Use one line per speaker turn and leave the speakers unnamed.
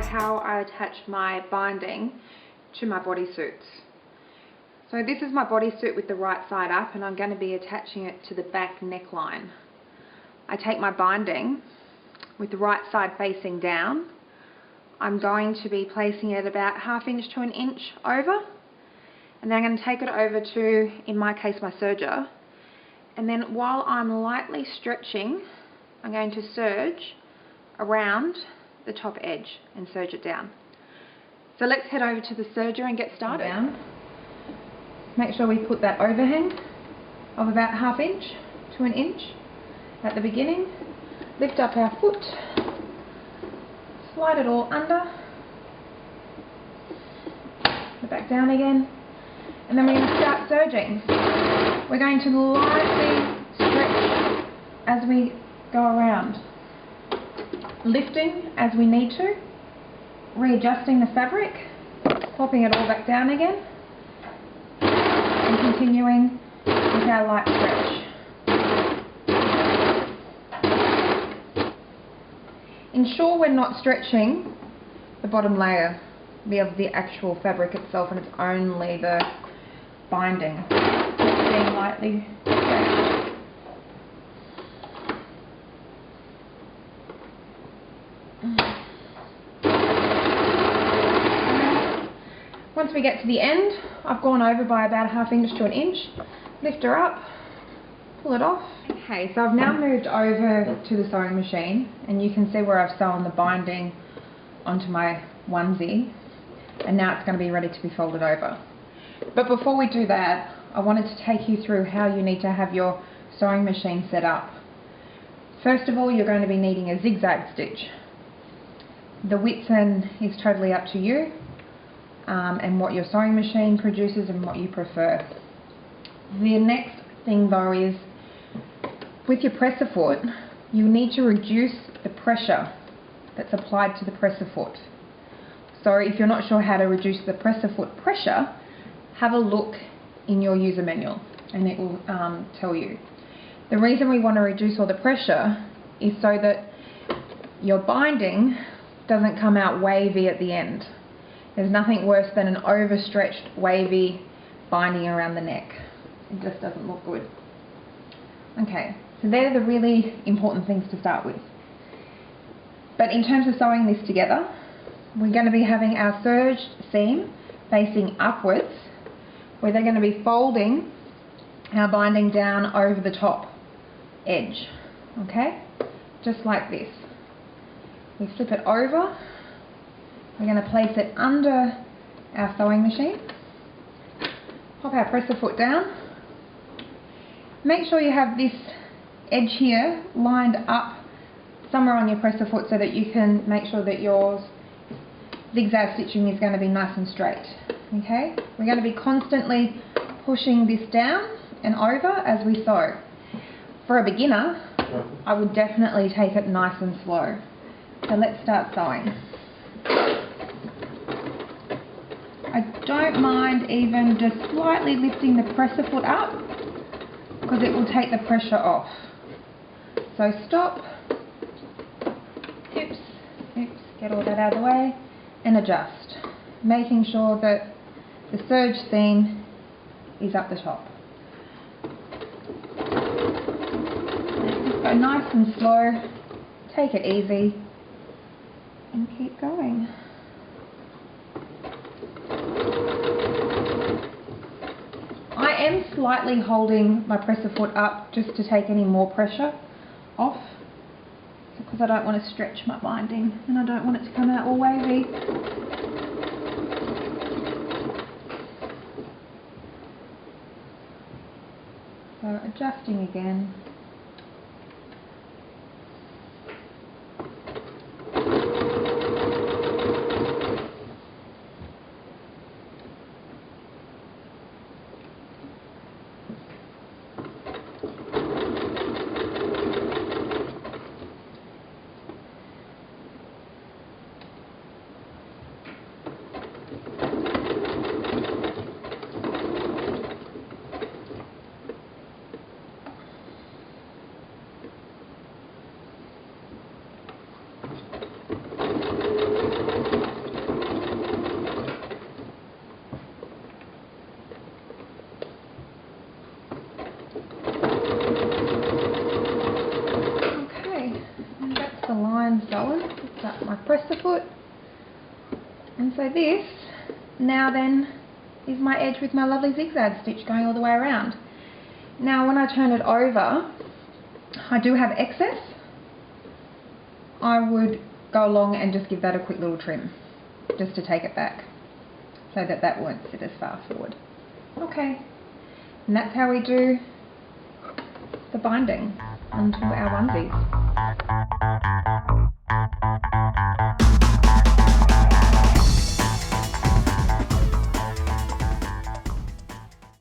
how I attach my binding to my bodysuits. So this is my bodysuit with the right side up, and I'm going to be attaching it to the back neckline. I take my binding with the right side facing down. I'm going to be placing it about 1/2 inch to 1 inch over, and then I'm going to take it over to, in my case, my serger. And then while I'm lightly stretching, I'm going to serge around the top edge and serge it down. So let's head over to the serger and get started. Down. Make sure we put that overhang of about 1/2 inch to 1 inch at the beginning. Lift up our foot, slide it all under, put it back down again, and then we're going to start serging. We're going to lightly stretch as we go around, lifting as we need to, readjusting the fabric, popping it all back down again, and continuing with our light stretch. Ensure we're not stretching the bottom layer of the actual fabric itself, and it's only the binding being lightly stretched. Once we get to the end, I've gone over by about 1/2 inch to 1 inch. Lift her up, pull it off. Okay, so I've now moved over to the sewing machine, and you can see where I've sewn the binding onto my onesie, and now it's going to be ready to be folded over. But before we do that, I wanted to take you through how you need to have your sewing machine set up. First of all, you're going to be needing a zigzag stitch. The width is totally up to you, and what your sewing machine produces and what you prefer. The next thing though is, with your presser foot, you need to reduce the pressure that's applied to the presser foot. So if you're not sure how to reduce the presser foot pressure, have a look in your user manual and it will tell you. The reason we want to reduce all the pressure is so that your binding doesn't come out wavy at the end. There's nothing worse than an overstretched wavy binding around the neck. It just doesn't look good. Okay, so they're the really important things to start with. But in terms of sewing this together, we're going to be having our serged seam facing upwards, where they're going to be folding our binding down over the top edge. Okay, just like this. We flip it over. We're going to place it under our sewing machine. Pop our presser foot down. Make sure you have this edge here lined up somewhere on your presser foot so that you can make sure that your zigzag stitching is going to be nice and straight. Okay, we're going to be constantly pushing this down and over as we sew. For a beginner, I would definitely take it nice and slow. So let's start sewing. I don't mind even just slightly lifting the presser foot up, because it will take the pressure off. So stop, oops, get all that out of the way, and adjust, making sure that the serge seam is up the top. Just go nice and slow, take it easy, and keep going. I am slightly holding my presser foot up just to take any more pressure off, because I don't want to stretch my binding and I don't want it to come out all wavy. So adjusting again. going. That's my presser foot. And so this now then is my edge with my lovely zigzag stitch going all the way around. Now when I turn it over, I do have excess. I would go along and just give that a quick little trim, just to take it back, so that that won't sit as far forward. Okay, and that's how we do the binding onto our onesies.